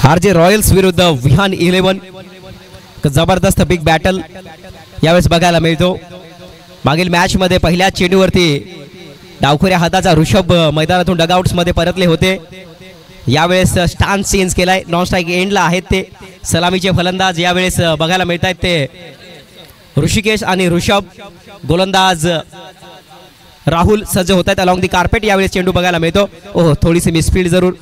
RJ Royals विरुद्ध विहान 11 जबरदस्त big battle यावेळेस बघायला मिळतो। मागील मॅच मध्ये पहिल्या चेंडूवरती डावखुऱ्या हाताचा ऋषभ मैदानातून डगआउट्स मध्ये परतले होते। यावेळेस स्टान्स चेंज केलाय, नॉन स्ट्राईक एंडला आहेत ते सलामीचे फलंदाज यावेळेस बघायला मिळत आहेत ते ऋषिकेश आणि ऋषभ। गोलंदाज राहुल सज्ज होत आहेत अलॉंग दी कार्पेट। यावेळेस चेंडू बघायला मिळतो, ओह थोडीशी मिसफील्ड जरूर।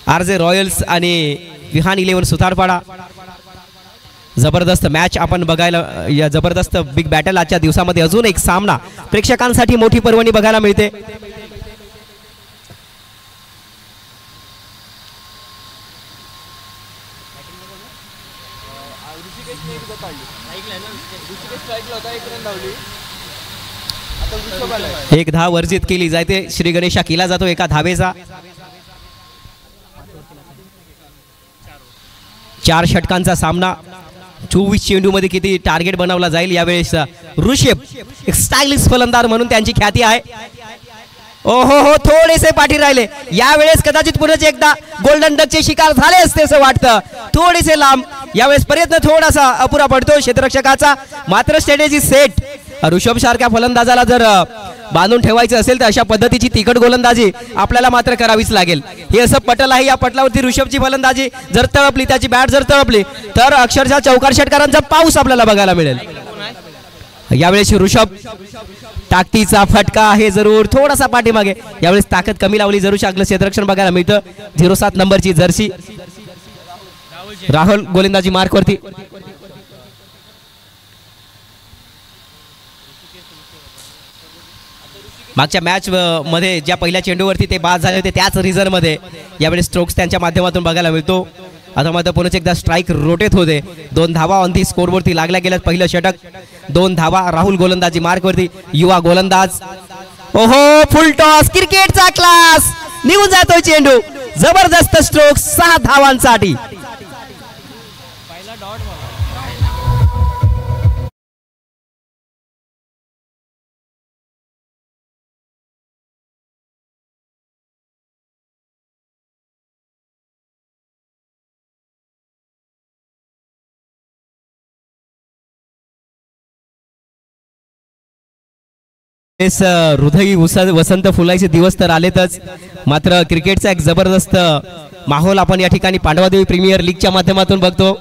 आरजे रॉयल्स आणि विहान 11 सुतारपाडा जबरदस्त मॅच आपण बघायला, या जबरदस्त बिग बॅटल आजच्या दिवसामध्ये अजून एक सामना प्रेक्षकांसाठी मोठी पर्वणी बघायला मिळते। एक धाव वर्जित केली जाते, श्री गणेशा केला जातो एका धावेचा। 4 षटकांचा सामना, 24 चेंडू मध्ये किती टार्गेट बनवला जाईल यावेळेस ऋषभ एक स्टायलिश फलंदाज म्हणून त्यांची ख्याती आहे। ओहो हो थोडेसे पाठी राहिले, यावेळेस कदाचित पुन्हा एकदा गोल्डन डकचे शिकार झाले असते असं वाटतं। थोडेसे लांब, यावेळेस प्रयत्न थोडासा अपुरा पडतो क्षेत्ररक्षकाचा, मात्र स्ट्रॅटेजी सेट। ऋषभ सारख्या फलंदाजाला जर बांधून ठेवायचं असेल तर अशा पद्धतीची तिखट गोलंदाजी आपल्याला मात्र करावीच लागेल। हे असं पटल आहे, या पटलावरती ऋषभची फलंदाजी जर तळपली, त्याची बॅट जर तळपली तर अक्षरशः चौकार षटकारांचा पाऊस आपल्याला बघायला मिळेल। यावेळेस ऋषभ ताकदीचा फटका आहे जरूर, थोडासा पाठीमागे, यावेळेस ताकद कमी लावली जरूर आपलं क्षेत्ररक्षण बघायला मिळतं। 07 नंबरची जर्सी राहुल गोलंदाजी मार्कवरती। मागच्या मॅच मध्ये ज्या पहिल्या चेंडूवरती ते बाद झाले होते त्याच रिझर्व मध्ये यावेळेस स्ट्रोक्स त्यांच्या माध्यमातून बघायला मिळतो। आता मात्र पुन्हा एकदा स्ट्राइक रोटेट होते, 2 धावा ऑन दी स्कोरवरती लागल्या गेल्यात। पहिलं षटक 2 धावा, राहुल गोलंदाजी मार्कवरती, युवा गोलंदाज ओहो फुल टॉस, क्रिकेटचा क्लास, निघून जातोय चेंडू, जबरदस्त स्ट्रोक 6 धावांसाठी। हृदयी वसंत फुलायचे दिवस तर आलेतच, मात्र क्रिकेटचा एक जबरदस्त माहोल आपण या ठिकाणी पांडवादेवी प्रीमियर लीगच्या माध्यमातून बघतो।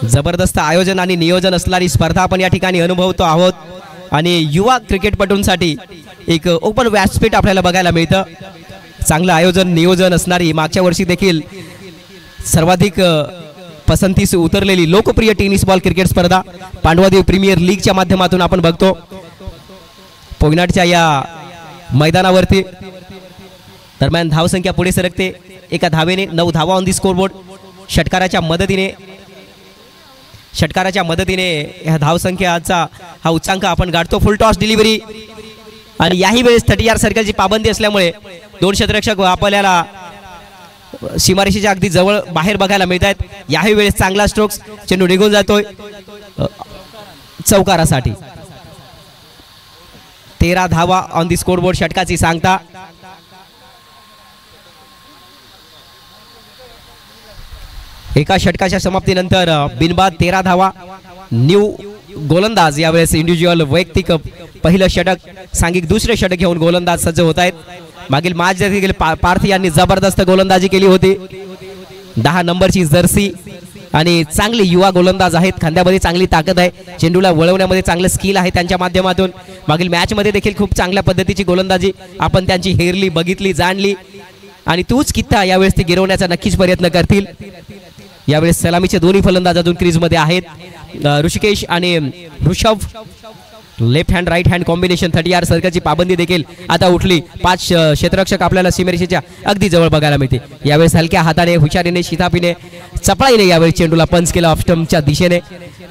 जबरदस्त आयोजन आणि नियोजन असणारी स्पर्धा आपण या ठिकाणी अनुभवतो आहोत आणि युवा क्रिकेटपटूंसाठी एक ओपन व्यासपीठ आपल्याला बघायला मिळतं। चांगलं आयोजन नियोजन असणारी, मागच्या वर्षी देखील सर्वाधिक पसंतीस उतरलेली लोकप्रिय टेनिस बॉल क्रिकेट स्पर्धा पांडवादेवी प्रीमियर लीगच्या माध्यमातून आपण बघतो। पोयनाडच्या या मैदानावरती दरम्यान धावसंख्या पुढे सरकते एका धावेने, 9 धावा ऑन दी स्कोरबोर्ड। षटकाराच्या मदतीने ह्या धावसंख्याचा हा उच्चांक आपण गाठतो। फुल टॉस डिलिव्हरी आणि याही वेळेस 30 सर्कलची पाबंदी असल्यामुळे 2 क्षेत्ररक्षक आपल्याला सीमारेषेच्या अगदी जवळ बाहेर बघायला मिळत आहेत। याही वेळेस चांगला स्ट्रोक्स, चेंडू निघून जातोय चौकारासाठी। 13 धावा ऑन दी स्कोरबोर्ड षटकाची सांगता। एका षटकाच्या समाप्तीनंतर बिनबाद 13 धावा। न्यू गोलंदाज यावेळेस इंडिव्हिज्युअल वैयक्तिक पहिलं षटक, सांघिक दुसरे षटक घेऊन गोलंदाज सज्ज होत आहेत। मागील मॅच देखील पार्थी यांनी जबरदस्त गोलंदाजी केली होती। 10 नंबरची जर्सी आणि चांगले युवा गोलंदाज आहेत, खांद्यामध्ये चांगली ताकद आहे, चेंडूला वळवण्यामध्ये चांगलं स्किल आहे त्यांच्या माध्यमातून। मागील मॅच मध्ये देखील खूप चांगल्या पद्धतीची गोलंदाजी आपण त्यांची हेरली, बघितली, जाणली आणि तूच कित्ता यावेळेस ते गिरवण्याचा नक्कीच प्रयत्न करतील। यावेळेस सलामीचे दोन्ही फलंदाज अजून क्रीज मध्ये आहेत, ऋषिकेश आणि Rishabh. Left hand right hand combination, 30 सर्कलची पाबंदी देखील आता उठली। 5 क्षेत्ररक्षक आपल्याला सीमेरेषेच्या अगदी जवळ बघायला मिळते। यावेळेस हलक्या हाताने, हुशारीने, शिताफीने, चपळाईने यावेळेस चेंडूला पंच केला ऑफ स्टंपच्या दिशेने,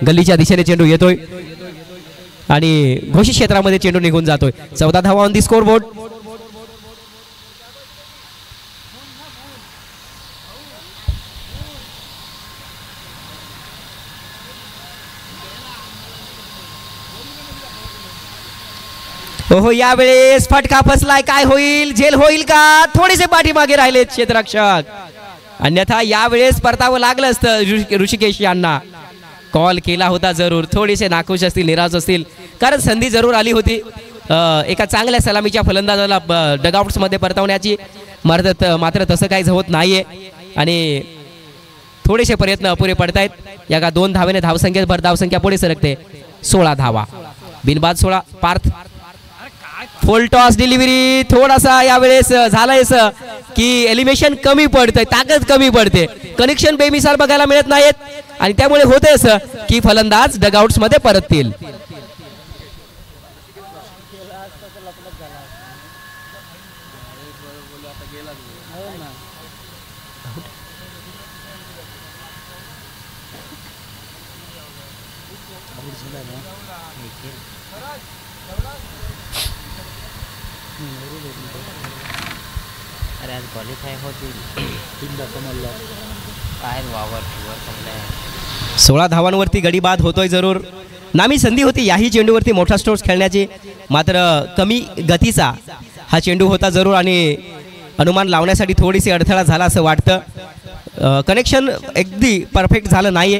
गल्लीच्या दिशेने चेंडू येतोय आणि घोषित क्षेत्रामध्ये चेंडू निघून जातोय। 14 धावा ऑन दी स्कोर बोर्ड। हो यावेळेस फटका फसलाय, काय होईल, झेल होईल का? थोडेसे पाठीमागे राहिलेत क्षेत्ररक्षक, अन्यथा यावेळेस परतावं लागलं असतं ऋषिकेश यांना. कॉल केला होता जरूर, थोडेसे नाखुश असतील, निराश असतील, कारण संधी जरूर आली होती एका चांगल्या सलामीच्या फलंदाजाला डगआउट्स मध्ये परतवण्याची, मात्र तसं काही होत नाहीये आणि थोडेसे प्रयत्न अपुरे पडतायत. या 2 धावेने धावसंख्या पुढे सरकते. 16 धावा, बिनबाद 16. पार्थ फुल टॉस डिलिव्हरी, थोडासा यावेळेस झालंय की एलिमिनेशन कमी पडतंय, ताकद कमी पडते, कनेक्शन बेमिसाल बघायला मिळत नाहीत आणि त्यामुळे होते असं की फलंदाज डगआउट्स मध्ये परततील. अरे आज क्वालिफाय होती 16 धावांवरती गडी बाद होतोय जरूर. नामी संधी होती याही चेंडूवरती मोठा स्ट्रोक्स खेळण्याची, मात्र कमी गतीचा हा चेंडू होता जरूर आणि अनुमान लावण्यासाठी थोडीशी अडथळा झाला असं वाटतं. कनेक्शन अगदी परफेक्ट झालं नाहीये,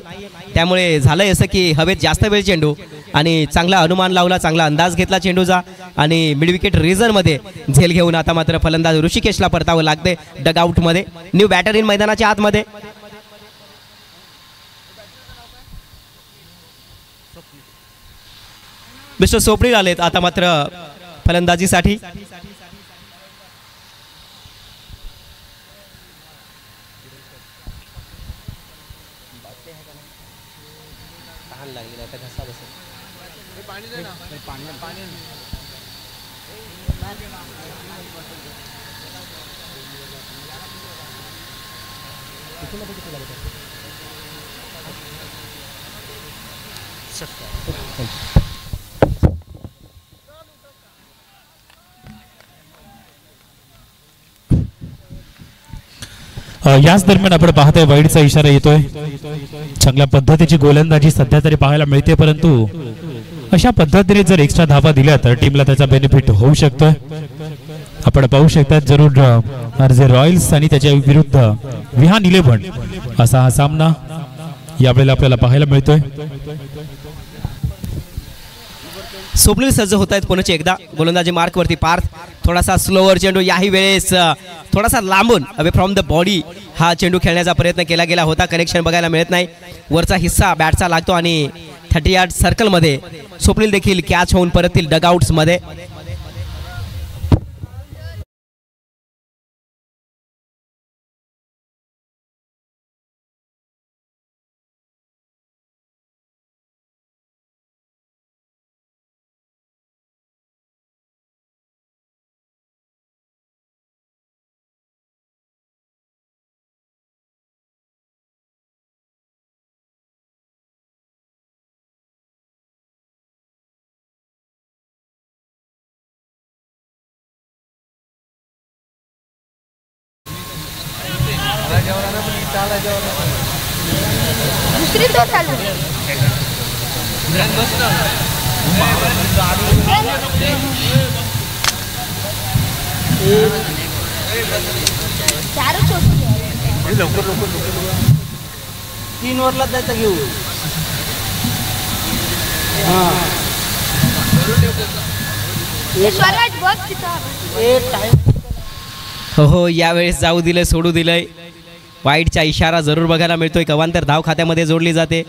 त्यामुळे झालंय असं की हवेत जास्त वेळ चेंडू आणि चांगला अनुमान लावला, चांगला अंदाज घेतला चेंडूचा आणि मिड विकेट रिझनमध्ये झेल घेऊन आता मात्र फलंदाज ऋषिकेशला परतावं लागते डगआउटमध्ये. न्यू बॅटर इन मैदानाच्या आतमध्ये. मिस्टर सोपनील आलेत आता मात्र फलंदाजीसाठी. याच दरम्यान आपण पाहतोय वाईडचा इशारा येतोय. चांगल्या पद्धतीची गोलंदाजी सध्या तरी पाहायला मिळते, परंतु अशा पद्धतीने जर एक्स्ट्रा धावा दिल्या तर टीमला त्याचा बेनिफिट होऊ शकतोय. आपण पाहू शकता जरूर आरजे रॉयल्स आणि त्याच्या विरुद्ध विहान 11 असा हा सामना यावेळेला आपल्याला पाहायला मिळतोय. स्वप्नील सज्ज होत आहेत पुन्हा एकदा गोलंदाजी मार्कवरती. पार्थ थोडासा स्लोअर चेंडू, याही वेळेस थोडासा लांबून अवे फ्रॉम द बॉडी हा चेंडू खेळण्याचा प्रयत्न केला गेला होता. कनेक्शन बघायला मिळत नाही, वरचा हिस्सा बॅटचा लागतो आणि 30 यार्ड सर्कलमध्ये स्वप्नील देखील कॅच होऊन परततील डगआउट्स मध्ये. दुसरी तो चालू चारच होती. लवकर 3 ओव्हरला जायचं घेऊ. स्वराज बघ तिथं. हो यावेळेस जाऊ दिलंय, सोडू दिलंय. वाईडचा इशारा जरूर बघायला मिळतोय. कवांतर धाव खात्यामध्ये जोडली जाते.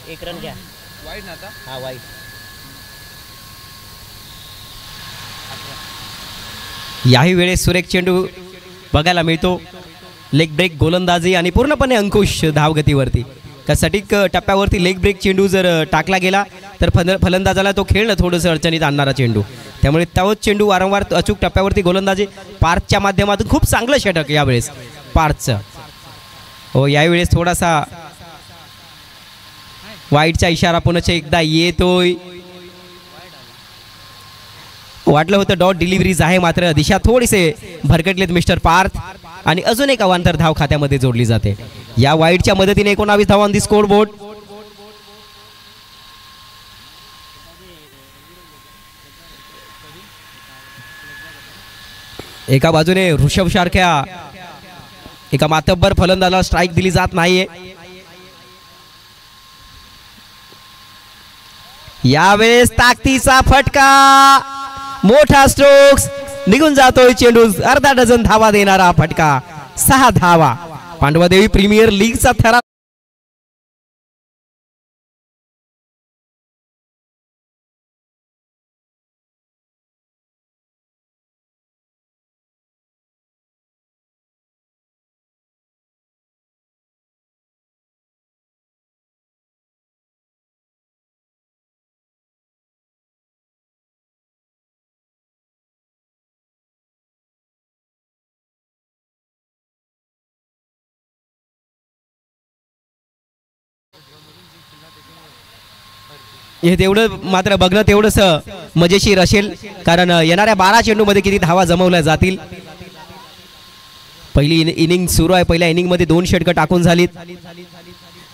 एक रन घ्या. वाईड ना आता. हा वाईड. याही वेळेस सुरेख चेंडू बघायला मिळतो. लेग ब्रेक गोलंदाजी आणि पूर्णपणे अंकुश धावगतीवरती. का सटीक टप्प्यावरती लेग ब्रेक चेंडू जर टाकला गेला तर फलंदाजाला तो खेळणं थोडंसं अडचणीत आणणारा चेंडू, त्यामुळे तोच चेंडू वारंवार अचूक टप्प्यावरती गोलंदाजी. पार्थच्या माध्यमातून खूप चांगलं षटक यावेळेस पार्थचं. हो यावेळेस थोडासा वाईडचा इशारा पुन्हा एकदा येतोय. वाटलं होतं डॉट डिलिव्हरीज आहे, मात्र दिशा थोडेसे भरकटलेत मिस्टर पार्थ आणि अजून एक अवांतर धाव खात्यामध्ये जोडली जाते. या वाईडच्या मदतीने 19 धावा ऑन दी स्कोर बोर्ड. एका बाजूने ऋषभ सारख्या एका मातब्बर फलंदाजाला स्ट्राईक दिली जात नाहीये. यावेळेस ताकदीचा फटका, मोठा स्ट्रोक्स, निघून जातोय चेंडू. अर्धा डझन धावा देणारा फटका, 6 धावा. पांडवादेवी प्रीमियर लीगचा थरा. हे तेवढं मात्र बघणं तेवढंच मजेशीर असेल, कारण येणाऱ्या 12 चेंडूमध्ये किती धावा जमवल्या जातील. पहिली इनिंग सुरू आहे. पहिल्या इनिंग मध्ये 2 षटकं टाकून झालीत.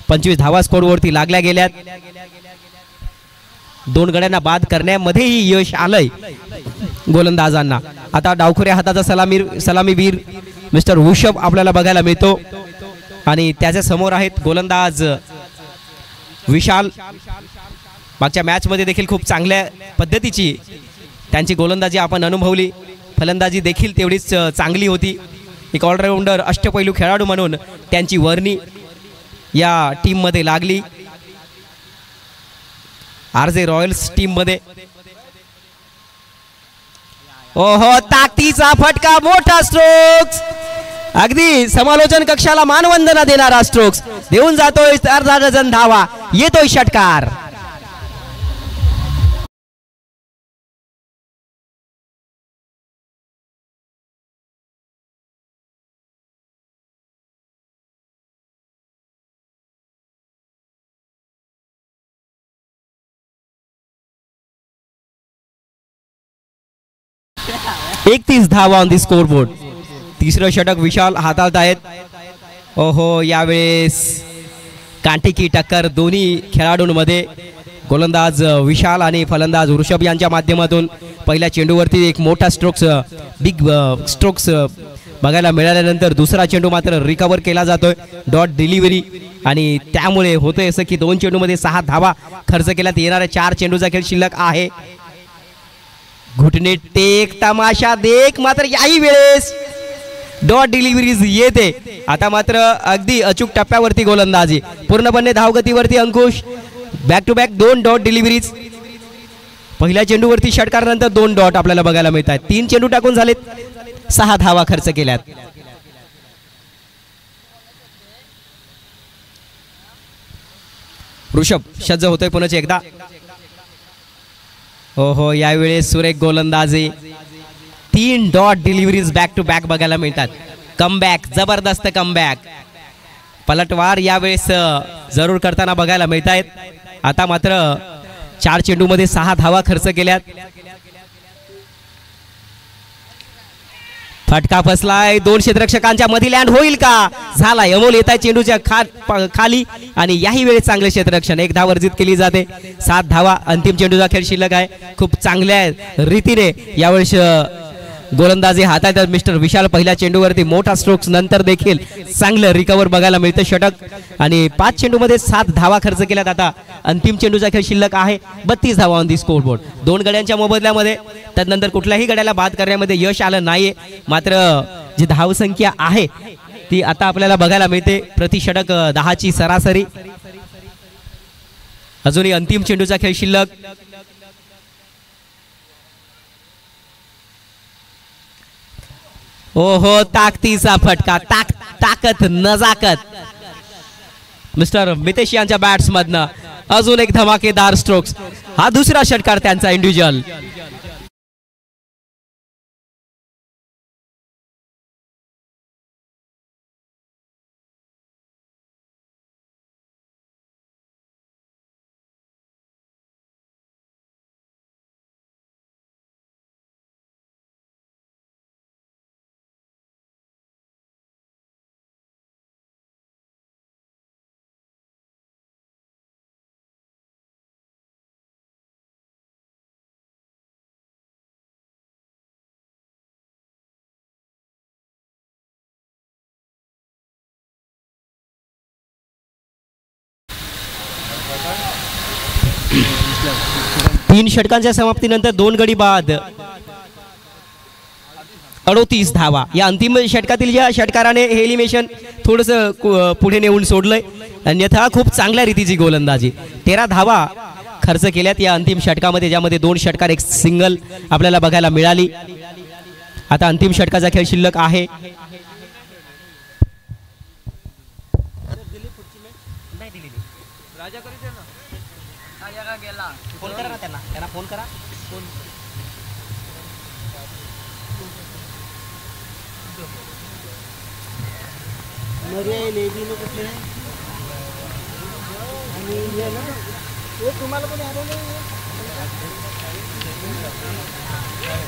25 धावा स्कोरवरती लागल्या गेल्यात. 2 गड्यांना बाद करण्यामध्येही यश आलंय गोलंदाजांना. आता डावखुऱ्या हाताचा सलामीवीर मिस्टर ऋषभ आपल्याला बघायला मिळतो आणि त्याच्या समोर आहेत गोलंदाज विशाल. मागच्या मॅच मध्ये देखील खूप चांगल्या पद्धतीची त्यांची गोलंदाजी आपण अनुभवली. फलंदाजी देखील तेवढीच चांगली होती. एक ऑलराऊंडर अष्टपैलू खेळाडू म्हणून त्यांची वर्णी या टीम मध्ये लागली. आरजे रॉयल्स टीम मध्ये. ओहो, ताकदीचा फटका, मोठा स्ट्रोक्स, अगदी समालोचन कक्षाला मानवंदना देणारा स्ट्रोक्स, देऊन जातोय अर्धा डझन धावा. येतोय षटकार. एकतीस धावा ऑन दी स्कोरबोर्ड. तिसरं षटक विशाल हाताळत आहेत. ओहो, यावेळेस कांटिकी टक्कर दोन्ही खेळाडूंमध्ये. गोलंदाज विशाल आणि फलंदाज ऋषभ यांच्या माध्यमातून पहिल्या चेंडूवरती एक मोठा बिग स्ट्रोक्स बघायला मिळाल्यानंतर दुसरा चेंडू मात्र रिकव्हर केला जातोय. डॉट डिलिव्हरी, आणि त्यामुळे होतंय असं की 2 चेंडूमध्ये 6 धावा खर्च केल्यात. येणाऱ्या 4 चेंडूचा खेळ शिल्लक आहे. घुटणे टेक, तमाशा देख, मात्र याही वेळेस डॉट डिलिव्हरीज येते. आता मात्र अगदी अचूक टप्प्यावरती गोलंदाजी, पूर्णपणे धावगतीवरती अंकुश. Back to back 2 dot deliveries. पहिल्या चेंडूवरती षटकारानंतर 2 डॉट आपल्याला बघायला मिळत आहेत. 3 चेंडू टाकून झालेत, 6 धावा खर्च केल्यात. ऋषभ सज्ज होतोय पुन्हा एकदा. हो, यावेळेस सुरेख गोलंदाजी. 3 dot deliveries back to back बघायला मिळतात. कमबॅक, जबरदस्त कमबॅक. पलटवार यावेळेस जरूर करताना बघायला मिळत आहेत. आता मात्र 4 चेंडूमध्ये 6 धावा खर्च केल्यात. फटका फसलाय. 2 क्षेत्ररक्षकांच्या मध्ये लँड होईल का? झाला. यमोल येत आहे चेंडूच्या खाली, आणि याही वेळेस चांगले क्षेत्ररक्षण. 1 धाव वर्जित केली जाते. 7 धावा. अंतिम चेंडूचा खेळ शिल्लक आहे. खूप चांगल्या रीतीने यावेळेस गोलंदाजी हातात मिस्टर विशाल. पहिल्या चेंडूवरती मोठा स्ट्रोक्स, नंतर देखील चांगलं रिकव्हर बघायला मिळतं. षटक, आणि 5 चेंडूमध्ये 7 धावा खर्च केल्यात. आता अंतिम चेंडूचा खेळ शिल्लक आहे. 32 धावा ऑन दी स्कोरबोर्ड. 2 गड्यांच्या मोबदल्यामध्ये त्यानंतर कुठल्याही गड्याला बाद करण्यामध्ये यश आलं नाहीये. मात्र जी धावसंख्या आहे ती आता आपल्याला बघायला मिळते. प्रति षटक 10ची सरासरी. अजूनही अंतिम चेंडूचा खेळ शिल्लक. ओहो, ताकदीचा फटका, ताकद, नजाकत. मिस्टर मितेश यांच्या बॅट्स मधनं अजून एक धमाकेदार स्ट्रोक्स. हा दुसरा षटकार त्यांचा इंडिव्हिज्युअल. 3 षटकांच्या समाप्तीनंतर 2 गडी बाद 38 धावा. या अंतिम षटकातील या षटकाराने हे एलिमिनेशन थोडंसं पुढे नेऊन सोडलंय. अन्यथा खूप चांगल्या रीतीची गोलंदाजी 13 धावा खर्च केल्यात या अंतिम षटकामध्ये, ज्यामध्ये 2 षटकार एक सिंगल आपल्याला बघायला मिळाली. आता अंतिम षटकाचा खेळ शिल्लक आहे. फोन करा ना त्यांना फोन करा.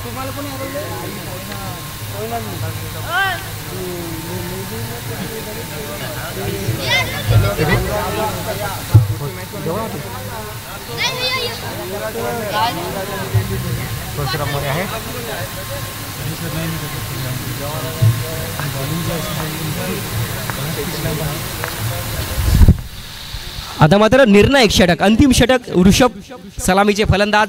तुम्हाला कोणी हरवलं? तुम्हाला कोणी आहे. आता मात्र निर्णायक षटक, अंतिम षटक. ऋषभ सलामीचे फलंदाज.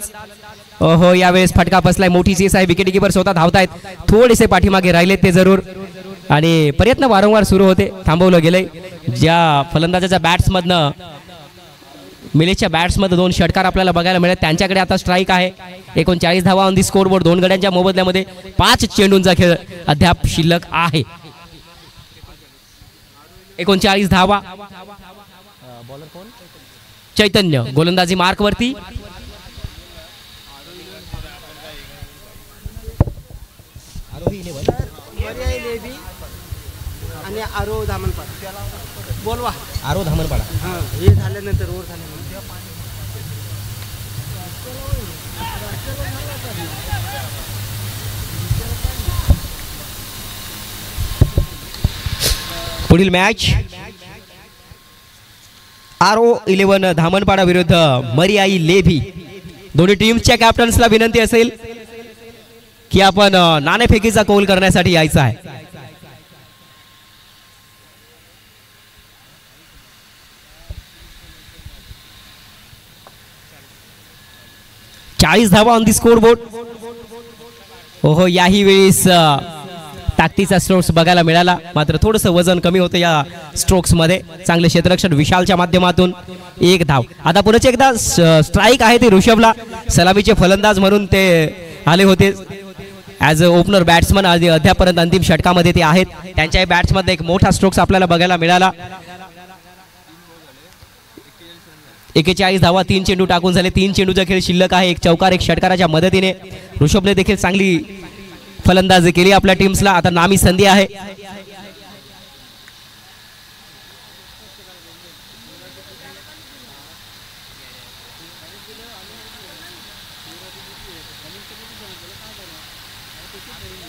हो, यावेळेस फटका बसलाय. मोठी चेस आहे. विकेट किपर स्वतः धावतायत. थोडेसे पाठीमागे राहिलेत ते जरूर, आणि प्रयत्न वारंवार सुरू होते, थांबवलं गेलंय. ज्या फलंदाजाच्या बॅट्समधनं मिलेशच्या बॅट्समध्ये 2 षटकार आपल्याला बघायला मिळत. त्यांच्याकडे आता स्ट्राईक आहे. 39 धावा ऑन दी स्कोरबोर्ड. 2 गड्यांच्या मोबदल्यामध्ये 5 चेंडूंचा खेळ अद्याप शिल्लक आहे. 39 धावा. बॉलर कोण? चैतन्य गोलंदाजी मार्कवरती. आणि आरो धामणपाडा बोलवा. आरो धामणपाडा. हां, हे झाल्यानंतर ओर झाल्यानंतर पुढील मॅच RO11 धामणपाडा विरुद्ध मरियाई लेभी. दोन्ही टीमच्या कॅप्टन्सला विनंती असेल की आपण नाणेफेकीचा कौल करण्यासाठी यायचं आहे. 40 धावा ऑन दी स्कोर बोर्ड. ओहो, याही वेळेस ताकदीचा स्ट्रोक्स बघायला मिळाला, मात्र थोडंसं वजन कमी होतं या स्ट्रोक्स मध्ये. चांगले क्षेत्ररक्षण विशालच्या माध्यमातून 1 धाव. आता पुन्हा एकदा स्ट्राईक आहे ते ऋषभला. सलामीचे फलंदाज म्हणून ते आले होते ॲज अ ओपनर बॅट्समन. अद्यापर्यंत अंतिम षटकामध्ये ते आहेत. त्यांच्याही बॅट्समध्ये एक मोठा स्ट्रोक्स आपल्याला बघायला मिळाला. 41 धावा 3 चेंडू टाकून झाले. 3 चेंडूचा खेळ शिल्लक आहे. 1 चौकार 1 षटकाराच्या मदतीने ऋषभने देखील चांगली फलंदाजी केली आपल्या टीम्सला. आता नामी संधी आहे.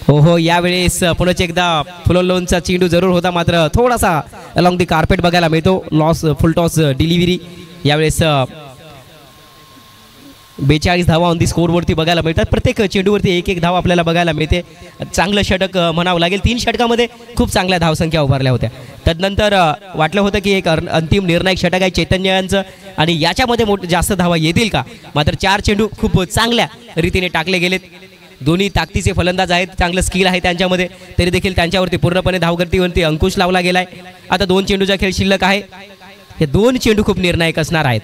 हो, यावेळेस पुन्हा एकदा फुललोनचा चेंडू जरूर होता, मात्र थोडासा अलॉंग दी कार्पेट बघायला मिळतो. Loss full toss delivery. यावेळेस 42 धावा ऑन दी स्कोरवरती बघायला मिळतात. प्रत्येक चेंडूवरती 1-1 धाव आपल्याला बघायला मिळते. चांगलं षटक म्हणावं लागेल. 3 षटकामध्ये खूप चांगल्या धावसंख्या उभारल्या होत्या. तदनंतर वाटलं होतं की एक अंतिम निर्णायक षटक आहे चैतन्य यांचं, आणि याच्यामध्ये जास्त धावा येतील का. मात्र 4 चेंडू खूप चांगल्या रीतीने टाकले गेलेत. दोन्ही ताकदीचे फलंदाज आहेत. चांगलं स्किल आहे त्यांच्यामध्ये, तरी देखील त्यांच्यावरती पूर्णपणे धावगतीवरती अंकुश लावला गेलाय. आता 2 चेंडूचा खेळ शिल्लक आहे. हे 2 चेंडू खूप निर्णायक असणार आहेत.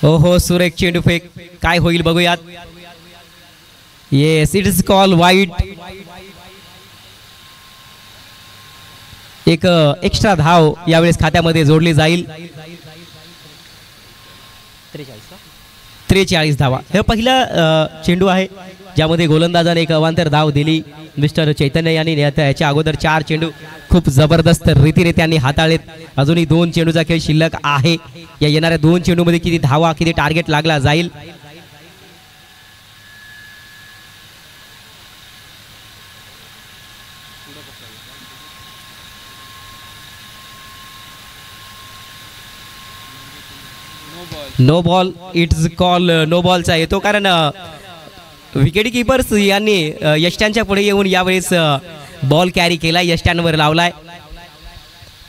हो, सुरेख चेंडू फेक. काय होईल बघूयात. Yes, it is call wide. एक एक्स्ट्रा धाव यावेळेस खात्यामध्ये जोडली जाईल. 43 धावा. हे पहिला चेंडू आहे ज्यामध्ये गोलंदाजाने एक अवांतर धाव दिली मिस्टर चैतन्य यांनी. याच्या अगोदर 4 चेंडू खूप जबरदस्त रीतीने त्यांनी हाताळलेत. अजूनही 2 चेंडूचा खेळ शिल्लक आहे. या येणाऱ्या 2 चेंडूमध्ये किती धावा, किती टार्गेट लागला जाईल. No ball. It's call no बॉलचा येतो, कारण विकेट किपर्स यांनी यष्ट्यांच्या पुढे येऊन यावेळेस बॉल कॅरी केला, यष्ट्यांवर लावलाय.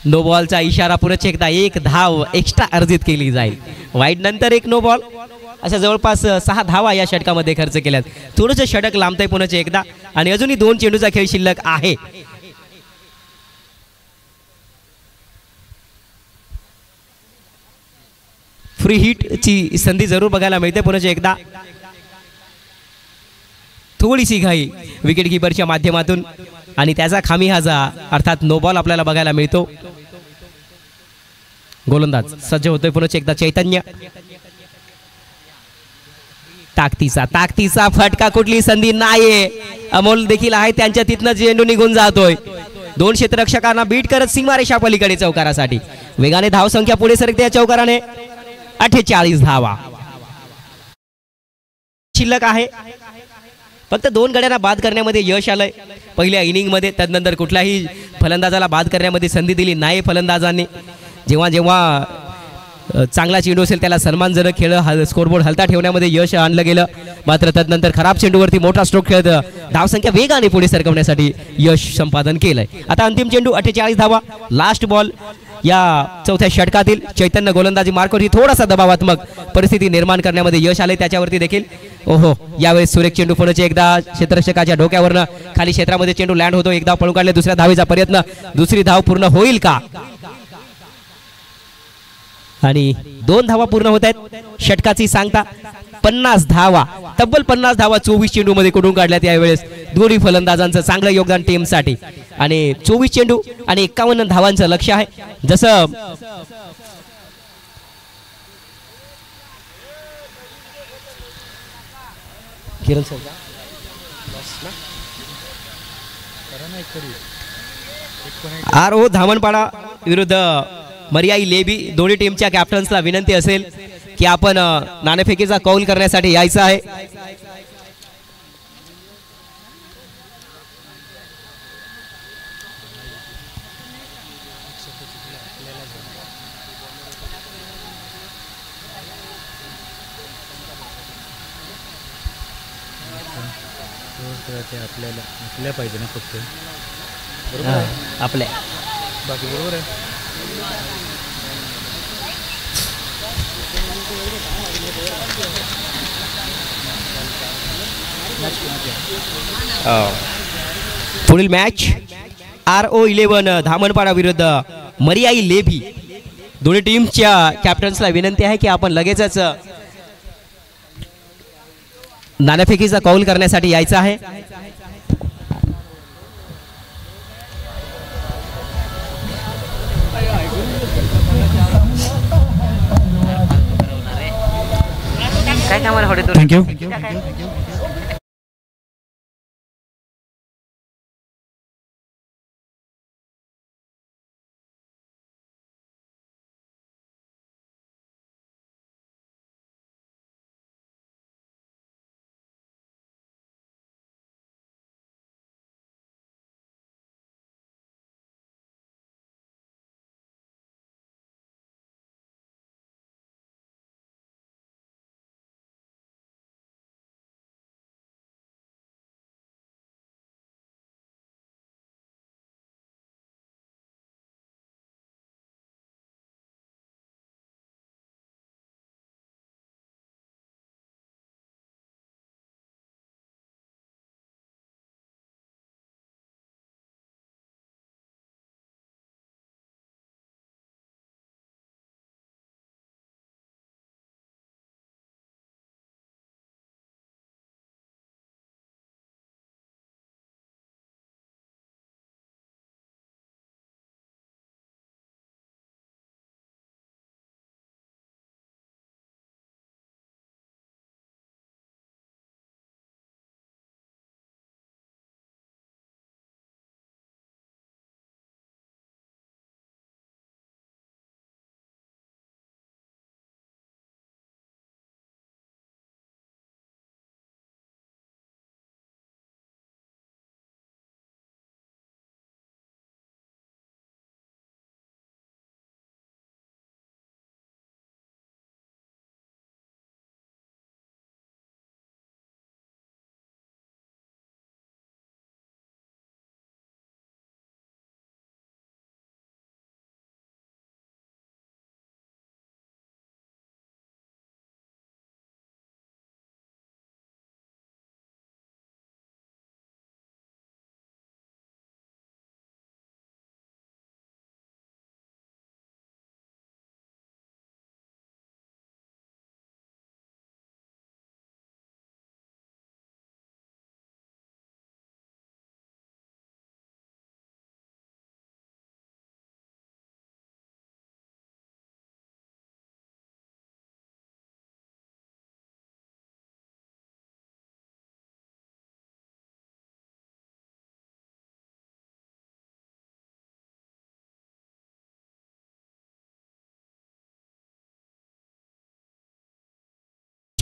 नो बॉलचा इशारा पुन्हा एकदा, एक धाव एक्स्ट्रा अर्जित केली जाईल. वाईड नंतर एक नो बॉल. अशा जवळपास 6 धावा या षटकामध्ये खर्च केल्यात. थोडंसं षटक लांबतंय पुन्हा एकदा आणि अजूनही 2 चेंडूचा खेळ शिल्लक आहे. फ्री हिटची संधी जरूर बघायला मिळते पुन्हा एकदा. थोडीशी घाई विकेट किपरच्या माध्यमातून आणि त्याचा खामियाजा अर्थात नो बॉल आपल्याला बघायला मिळतो. गोलंदाज सज्ज होतोय पुन्हा एकदा चैतन्य. ताकदीचा फटका, कुठली संधी नाहीये. अमोल देखील आहे त्यांच्या तिथनं चेंडू निघून जातोय. 2 क्षेत्ररक्षकांना बीट करत सीमारेषा पलीकडे चौकारासाठी वेगाने धावसंख्या पुढे सरकते. या चौकाराने 48 धावा शिल्लक आहे. फक्त 2 गड्यांना बाद करण्यामध्ये यश आलंय पहिल्या इनिंग मध्ये. त्यानंतर कुठल्याही फलंदाजाला बाद करण्यामध्ये संधी दिली नाही फलंदाजांनी. जेव्हा जेव्हा चांगला चेंडू असेल त्याला सन्मानजनक खेळ स्कोरबोर्ड हलता ठेवण्यामध्ये यश आणलं गेलं. मात्र त्यानंतर खराब चेंडूवरती मोठा स्ट्रोक खेळत धावसंख्या वेगाने पुढे सरकवण्यासाठी यश संपादन केलंय. आता अंतिम चेंडू 48 धावा. लास्ट बॉल या चौथ्या षटकातील. चैतन्य गोलंदाजी मार्कवरती थोडासा दबावात्मक परिस्थिती निर्माण करण्यामध्ये यश आले. त्याच्यावरती देखील ओहो यावेळेस सुरेख चेंडू पुन्हा एकदा क्षेत्ररक्षकाच्या डोक्यावरनं खाली क्षेत्रामध्ये चेंडू लँड होतो. एकदा पळून काढले, दुसऱ्या धावेचा प्रयत्न, दुसरी धाव पूर्ण होईल का? आणि 2 धावा पूर्ण होत आहेत. षटकाची सांगता 50 धावा, तब्बल 50 धावा 24 चेंडू मध्ये कुठून काढल्यात यावेळेस दोन्ही फलंदाजांचं चांगलं योगदान टीमसाठी. आणि 24 चेंडू आणि 51 धावांचं लक्ष्य आहे. जसं किरण सर RO धामणपाडा विरुद्ध मर्याई लेबी दोन्ही टीमच्या कॅप्टन्सला विनंती असेल की आपण नाणेफेकीचा कौल करण्यासाठी यायचं आहे. आपल्या पाहिजे ना फक्त आपल्या बाकी बरोबर आहे. पुढील मॅच RO11 धामणपाडा विरुद्ध मर्याई लेबी. दोन्ही टीमच्या कॅप्टन्सला विनंती आहे की आपण लगेचच नाणेफेकीचा कौल करण्यासाठी यायचं आहे. काय कामाला थँक्यू.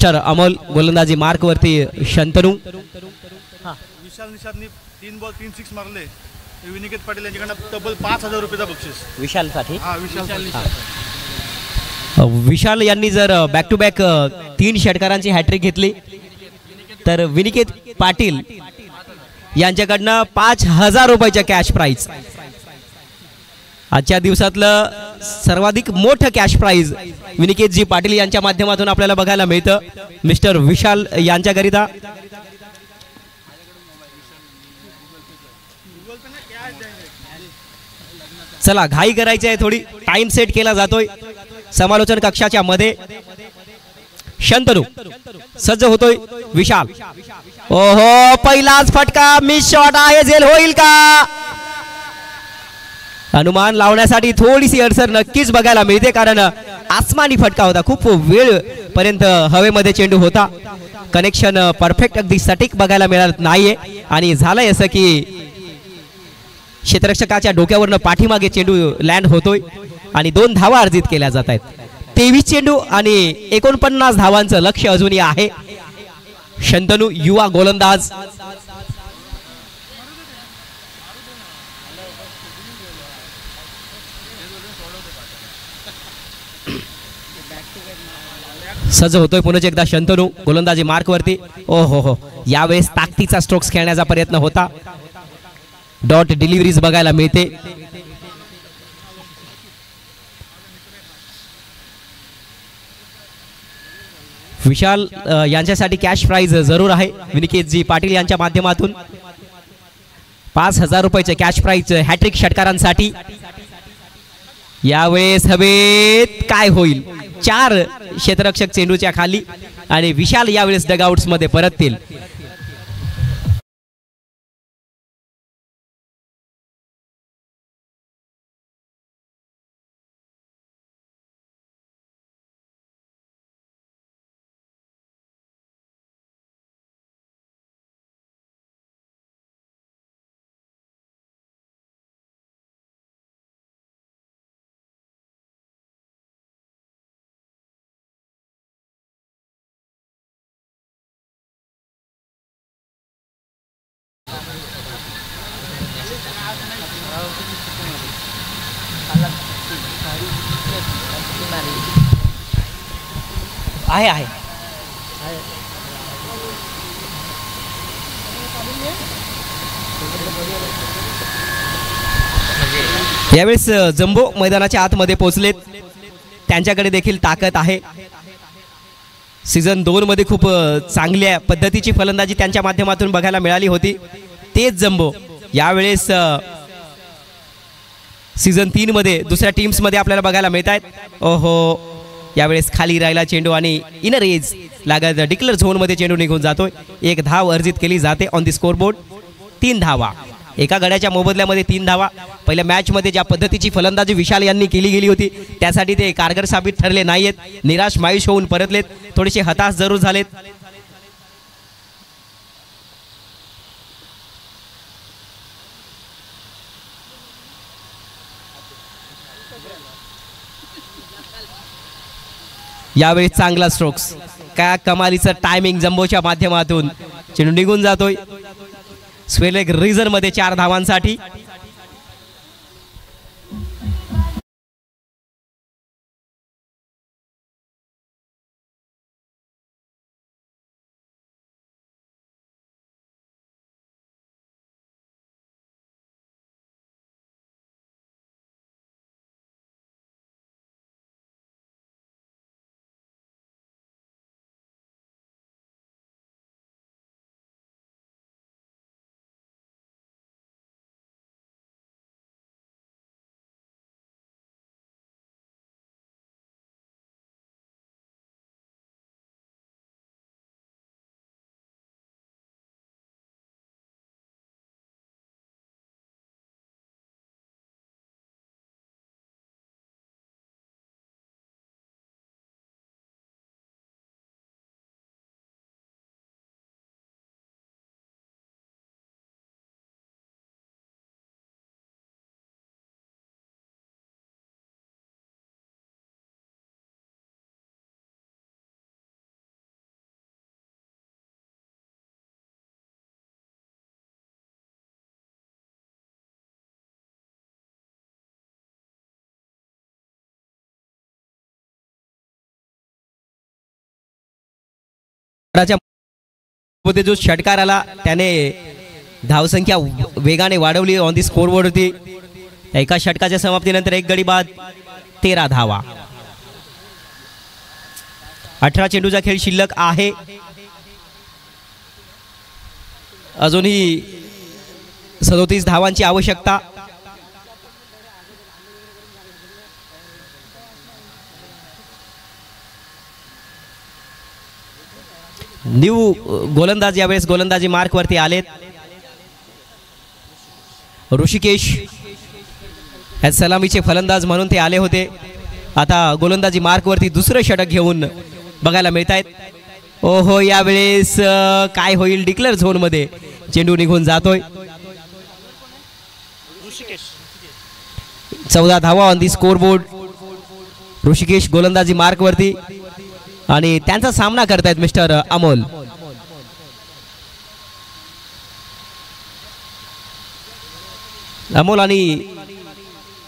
मिस्टर अमोल गोलंदाजी मार्क वरती शंतनू. विशाल निषादनी 3 बॉल 3 6 मारले. विनिकेत पाटील यांच्याकडनं तब्बल 5,000 रुपयाचा बक्षीस. विशालसाठी हा विशाल विशाल यांनी जर बॅक टू बॅक 3 षटकारांची हॅट्रिक घेतली तर विनिकेत पाटील यांच्याकडनं 5,000 रुपयाच्या कॅश प्राइज. आजच्या दिवसातलं सर्वाधिक मोठं कॅश प्राइज विनिकेतजी पाटील यांच्या माध्यमातून आपल्याला बघायला मिळतं मिस्टर विशाल यांच्याकरिता. चला घाई करायची आहे थोडी. टाइम सेट केला जातोय समालोचन कक्षाच्या मध्ये. शंतनू सज्ज होतोय. विशाल ओहो पहिलाच फटका मिस शॉट आहे. झेल होईल का? अनुमान लावण्यासाठी थोडीशी अडचण नक्कीच बघायला मिळते कारण आसमानी फटका होता. खूप वेळ पर्यंत हवेमध्ये चेंडू होता. कनेक्शन परफेक्ट अगदी सटीक बघायला मिळत नाहीये आणि झालंय असं की क्षेत्ररक्षकाच्या डोक्यावरनं पाठीमागे चेंडू लँड होतोय आणि 2 धावा अर्जित केल्या जात आहेत. 23 चेंडू आणि 49 धावांचं लक्ष अजूनही आहे. शंतनू युवा गोलंदाज सज्ज होतोय पुन्हा एकदा. शंतनू गोलंदाजी मार्क वरती. ओ हो यावेळेस ताकदीचा स्ट्रोक्स खेळण्याचा प्रयत्न होता. डॉट डिलिव्हरीज बघायला मिळते. विशाल यांच्यासाठी कॅश प्राइज जरूर आहे विनिकेतजी पाटील यांच्या माध्यमातून. 5,000 रुपयाचे कॅश प्राइज हॅट्रिक षटकारांसाठी. यावेळेस हवेत काय होईल? 4 क्षेत्ररक्षक चेंडूच्या खाली आणि विशाल यावेळेस डगआउट्स मध्ये परततील. आहे यावेळेस जम्बो मैदानाच्या आतमध्ये पोहोचलेत. त्यांच्याकडे देखील ताकद आहे. सीझन 2 मध्ये खूप चांगल्या पद्धतीची फलंदाजी त्यांच्या माध्यमातून बघायला मिळाली होती. तेच जम्बो यावेळेस सीझन 3 मध्ये दुसऱ्या टीम्स मध्ये आपल्याला बघायला मिळत आहेत. ओहो यावेळेस खाली राहिला चेंडू आणि इनर एज लागत डिक्लेअर झोन मध्ये चेंडू निघून जातोय. 1 धाव अर्जित केली जाते ऑन दी स्कोर बोर्ड. 3 धावा एका गड्याच्या मोबदल्यामध्ये 3 धावा. पहिल्या मॅच मध्ये ज्या पद्धतीची फलंदाजी विशाल यांनी केली गेली होती त्यासाठी ते कारगर साबित ठरले नाहीयेत. निराश मायूस होऊन परतलेत. थोडेसे हताश जरूर झालेत. यावेळी चांगला स्ट्रोक्स. काय कमालीचं टायमिंग जम्बोच्या माध्यमातून चेंडू निघून जातोय. स्वेलेग रिझन मध्ये 4 धावांसाठी. मध्ये जो षटकार आला त्याने धावसंख्या वेगाने वाढवली ऑन दी स्कोरबोर्ड होती. एका षटकाच्या समाप्तीनंतर एक गडी बाद 13 धावा. 18 चेंडूचा खेळ शिल्लक आहे. अजूनही 37 धावांची आवश्यकता. न्यू गोलंदाज यावेळेस गोलंदाजी मार्क वरती आलेत. ऋषिकेश सलामीचे फलंदाज म्हणून ते आले होते. आता गोलंदाजी मार्क वरती दुसरं षटक घेऊन बघायला मिळत आहेत. ओहो, यावेळेस काय होईल? डिक्लेअर झोन मध्ये चेंडू निघून जातोय. 14 धावा ऑन दी स्कोरबोर्ड. ऋषिकेश गोलंदाजी मार्क वरती आणि त्यांचा सामना करतायत मिस्टर अमोल. अमोल आणि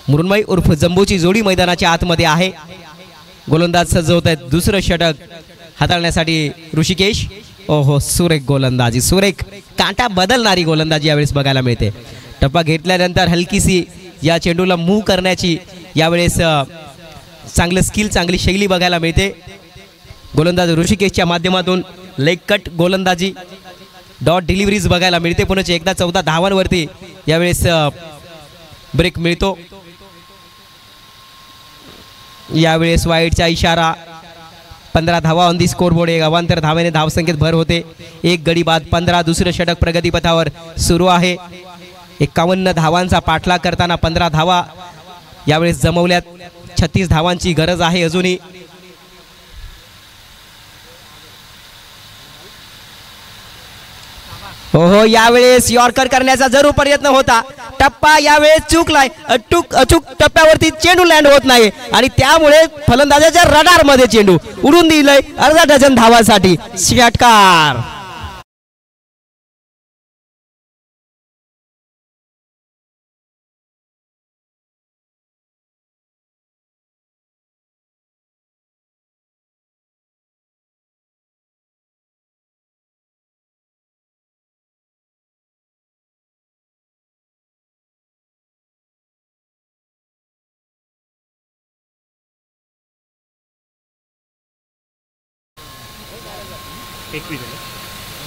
मृण्मय उर्फ जंबूची जोडी मैदानाच्या आतमध्ये आहे. गोलंदाज सज्ज होत आहेत दुसरं षटक हाताळण्यासाठी ऋषिकेश. ओहो, सुरेख गोलंदाजी, सुरेख कांटा बदलणारी गोलंदाजी यावेळेस बघायला मिळते. टप्पा घेतल्यानंतर हलकीसी या चेंडूला मूव्ह करण्याची यावेळेस चांगलं स्किल, चांगली शैली बघायला मिळते. गोलंदाज ऋषिकेशच्या माध्यमातून लेग कट गोलंदाजी, डॉट डिलिव्हरीज बघायला मिळते. पुन्हा एकदा 14 धावांवरती यावेळेस ब्रेक मिळतो. यावेळेस वाईडचा इशारा. 15 धावा ऑन दी स्कोरबोर्ड. एक अवांतर धावेने धावसंख्येत भर होते. एक गडी बाद 15. दुसरं षटक प्रगतीपथावर सुरू आहे. 51 धावांचा पाठलाग करताना 15 धावा यावेळेस जमवल्यात. 36 धावांची गरज आहे अजूनही. ओहो, यावेळेस यॉर्कर करण्याचा जरूर प्रयत्न होता. टप्पा यावेळेस चुकलाय. अचूक टप्प्यावरती चेंडू लँड होत नाही आणि त्यामुळे फलंदाजाच्या रडार मध्ये चेंडू उडून दिलाय. अर्धा डझन धावांसाठी षटकार.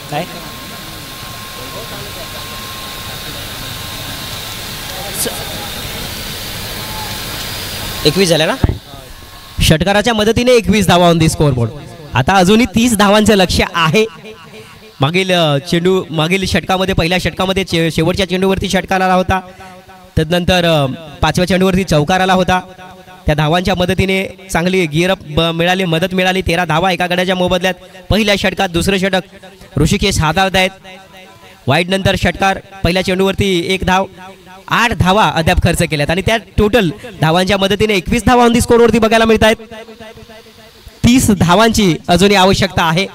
काय एकवीस झाल्या ना. षटकाराच्या मदतीने 21 धावा ऑन दी स्कोरबोर्ड. आता अजूनही 30 धावांचं लक्ष्य आहे. मागील षटकामध्ये, पहिल्या षटकामध्ये शेवटच्या चेंडूवरती षटकार आला होता. तदनंतर 5व्या चेंडूवरती चौकार आला होता. त्या धावांच्या मदतीने चांगली गिअरअप मिळाली, मदत मिळाली. 13 धावा एका गड्याच्या मोबदल्यात. पहिल्या षटकात दुसरं षटक ऋषिकेश हाताळत आहेत. वाईड नंतर षटकार. पहिल्या चेंडूवरती 1 धाव. 8 धावा अद्याप खर्च केल्यात आणि त्या टोटल धावांच्या मदतीने 21 धावा ऑन दी स्कोरवरती बघायला मिळत आहेत. 30 धावांची अजूनही आवश्यकता आहे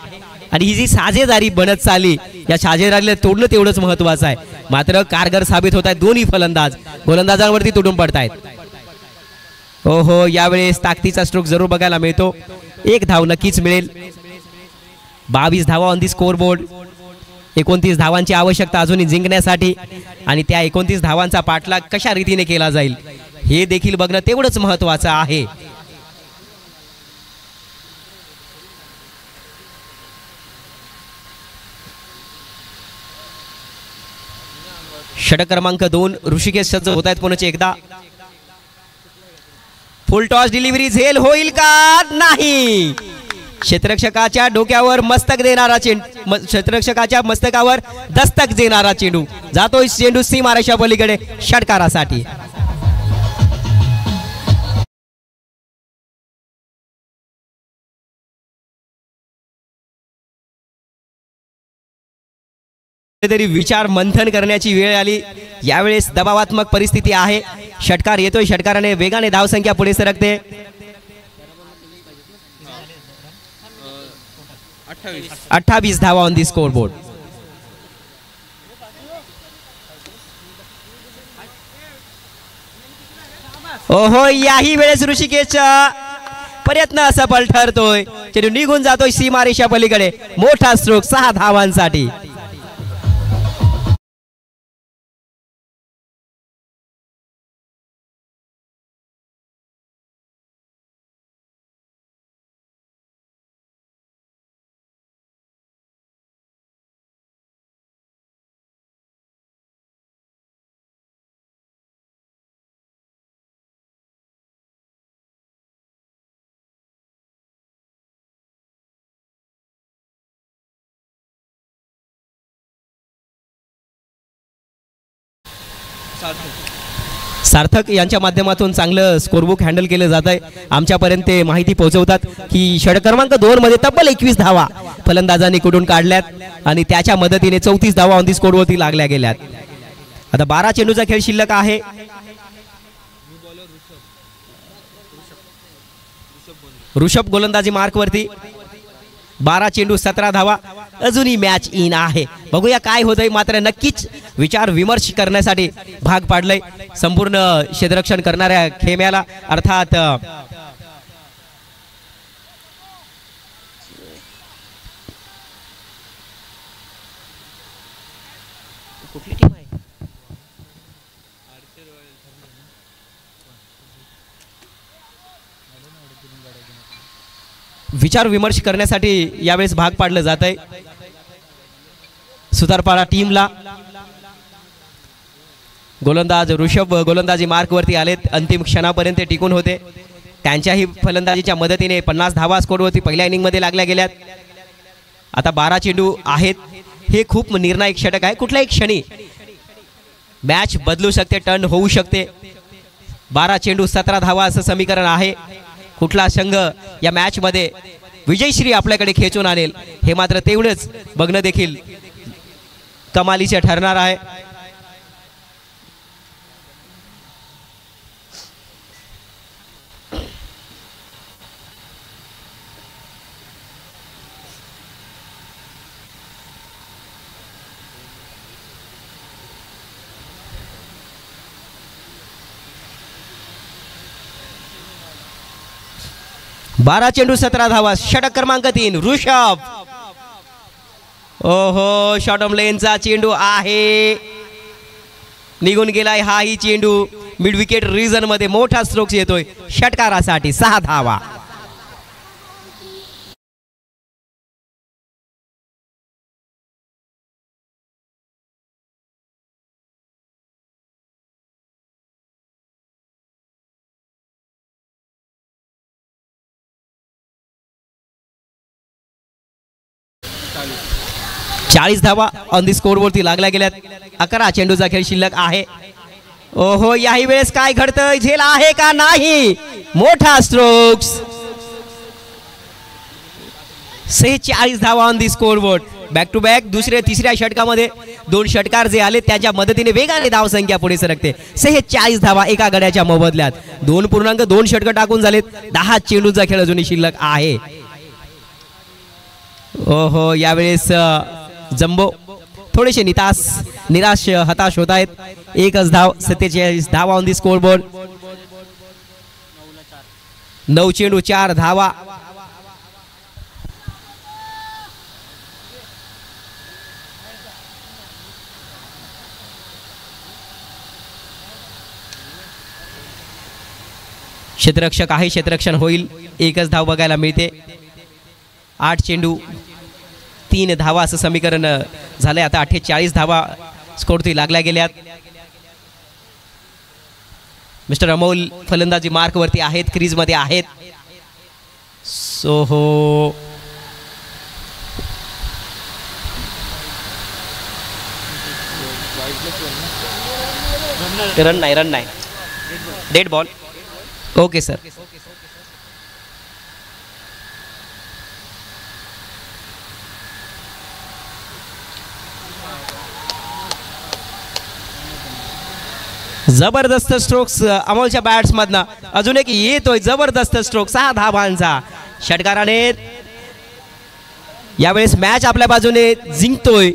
आणि ही जी साजेदारी बनत चालली, या साजेदारीला तोडणं तेवढंच महत्वाचं आहे. मात्र कारगर साबित होत आहेत दोन्ही फलंदाज. गोलंदाजांवरती तुटून पडतायत. ओहो, यावेळेस ताकदीचा स्ट्रोक जरूर बघायला मिळतो. 1 धाव नक्कीच मिळेल. 22 धावा ऑन दी स्कोरबोर्ड. 29 धावांची आवश्यकता अजूनही जिंकण्यासाठी आणि त्या 29 धावांचा पाठलाग कशा रीतीने केला जाईल हे देखील बघणं तेवढंच महत्वाचं आहे. षटक क्रमांक 2 ऋषिकेश सज्ज होत आहेत. पुन्हा एकदा फुल टॉस डिलिव्हरी झेल होईल का? नाही. क्षेत्ररक्षकाच्या डोक्यावर मस्तक देणारा चेंडू, क्षेत्ररक्षकाच्या मस्तकावर दस्तक देणारा चेंडू जातोय. चेंडू सीमारेषा पलीकडे षटकारासाठी. तरी विचार मंथन करण्याची वेळ आली. यावेळेस दबावात्मक परिस्थिती आहे. षटकार येतोय. षटकाराने वेगाने धावसंख्या पुढे सरकते. 28 धावा ऑन दी स्कोरबोर्ड. ओहो, याही वेळेस ऋषिकेशच्या प्रयत्न असफल ठरतोय, चेंडू निघून जातोय सीमारेषा पलीकडे. मोठा स्ट्रोक 6 धावांसाठी. सार्थक यांच्या माध्यमातून चांगलं स्कोरबुक हँडल केलं जात आहे. आमच्यापर्यंत ते माहिती पोहोचवतात की षटक क्रमांक 2 मध्ये तब्बल 21 धावा फलंदाजांनी कुठून काढल्यात आणि त्याच्या मदतीने 34 धावा ऑन दी स्कोरवरती लागल्या गेल्यात. आता 12 चेंडूचा खेळ शिल्लक आहे. ऋषभ गोलंदाजी मार्कवरती. 12 चेंडू 17 धावा. अजूनही मॅच इन आहे. बघूया काय होतंय. मात्र नक्कीच विचार विमर्श करण्यासाठी भाग पाडलंय संपूर्ण क्षेत्ररक्षण करणाऱ्या खेम्याला. अर्थात कुठली टीम आहे? विचार विमर्श करण्यासाठी यावेळेस भाग पाडलं जात आहे सुतारपाडा टीमला. गोलंदाज ऋषभ गोलंदाजी मार्कवरती आलेत. अंतिम क्षणापर्यंत टिकून होते. त्यांच्याही फलंदाजीच्या मदतीने 50 धावा स्कोरवरती पहिल्या इनिंगमध्ये लागल्या गेल्यात. आता 12 चेंडू आहेत. हे खूप निर्णायक षटक आहे. कुठल्याही क्षणी मॅच बदलू शकते, टर्न होऊ शकते. 12 चेंडू 17 धावा असं समीकरण आहे. कुठला संघ या मॅच मध्ये विजयश्री आपल्याकडे खेचून आणेल हे मात्र तेवढंच बघणं देखील कमालीचे ठरणार आहे. बारा चेंडू 17 धावा. षटक क्रमांक 3 ऋषभ. ओहो, शॉर्ट लेनचा चेंडू आहे. निघून गेलाय हाही चेंडू. मिड विकेट रिजन मध्ये मोठा स्ट्रोक येतोय षटकारासाठी. 6 धावा. चाळीस धावा ऑन दी स्कोर वरती लागल्या गेल्यात. 11 चेंडूचा खेळ शिल्लक आहे. ओहो, याही वेळेस काय घडतंय? झेल आहे का नाही? मोठा स्ट्रोक्स. 46 धावा on the scoreboard. Back to back दुसऱ्या तिसऱ्या षटकामध्ये 2 षटकार जे आले त्याच्या मदतीने वेगाने धाव संख्या पुढे सरकते. 46 धावा एका गड्याच्या मोबदल्यात. 2.2 षटक टाकून झालेत. 10 चेंडूचा खेळ अजूनही शिल्लक आहे. ओहो, यावेळेस जम्बो थोडेसे निराश हताश होत आहेत. एकच धाव. 47 धावा ऑन दी स्कोर बोर्ड. 9 चेंडू 4 धावा. क्षेत्ररक्षक आहे. क्षेत्ररक्षण होईल. एकच धाव बघायला मिळते. 8 चेंडू 3 धावा असं समीकरण झालंय. आता 48 धावा स्कोरती लागल्या गेल्यात. मिस्टर अमोल फलंदाजी मार्कवरती आहेत. क्रीज मध्ये आहेत. सोहो, रन नाही. Dead ball. Okay sir. जबरदस्त स्ट्रोक्स अमोलच्या बॅट्स मधनं. अजून एक येतोय जबरदस्त स्ट्रोक. 6 धावांचा. षटकाराने यावेळेस मॅच आपल्या बाजूने जिंकतोय.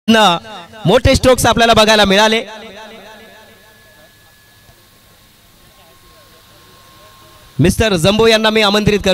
मोठे स्ट्रोक्स आपल्याला बघायला मिळाले. मिस्टर जंबो यांना मी आमंत्रित करतो.